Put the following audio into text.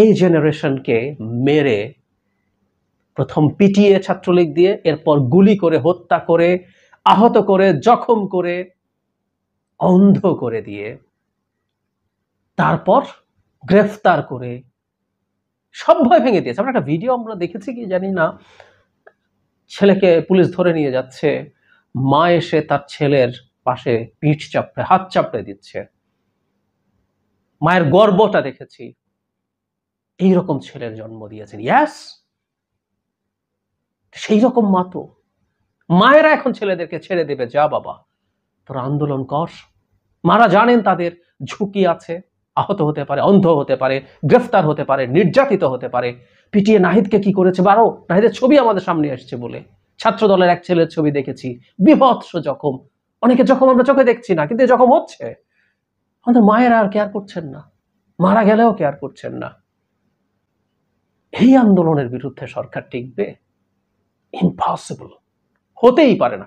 এই জেনারেশনকে মেরে, প্রথম পিটিয়ে ছাত্রলীগ দিয়ে, এরপর গুলি করে হত্যা করে, আহত করে, জখম করে, অন্ধ করে দিয়ে, তারপর গ্রেফতার করে সব ভয় ভেঙে দিয়েছে। আমরা একটা ভিডিও আমরা দেখেছি কি জানি না, ছেলেকে পুলিশ ধরে নিয়ে যাচ্ছে, মা এসে তার ছেলের পাশে পিঠ চাপড়ে, হাত চাপড়ে দিচ্ছে। মায়ের গর্বটা দেখেছি। এইরকম ছেলের জন্ম দিয়েছেন। ইয়াস, সেই রকম মা তো। মায়েরা এখন ছেলেদেরকে ছেড়ে দেবে, যা বাবা তোরা আন্দোলন কর। মারা জানেন তাদের ঝুঁকি আছে, আহত হতে পারে, অন্ধ হতে পারে, গ্রেফতার হতে পারে, নির্যাতিত হতে পারে। পিটিয়ে নাহিদকে কি করেছে, বারো নাহিদের ছবি আমাদের সামনে আসছে বলে, ছাত্র দলের এক ছেলের ছবি দেখেছি, বিভৎস জখম। অনেকে জখম আমরা চোখে দেখছি না, কিন্তু জখম হচ্ছে। আমাদের মায়েরা আর কেয়ার করছেন না, মারা গেলেও কেয়ার করছেন না। এই আন্দোলনের বিরুদ্ধে সরকার টিকবে? ইম্পসিবল, হতেই পারে না।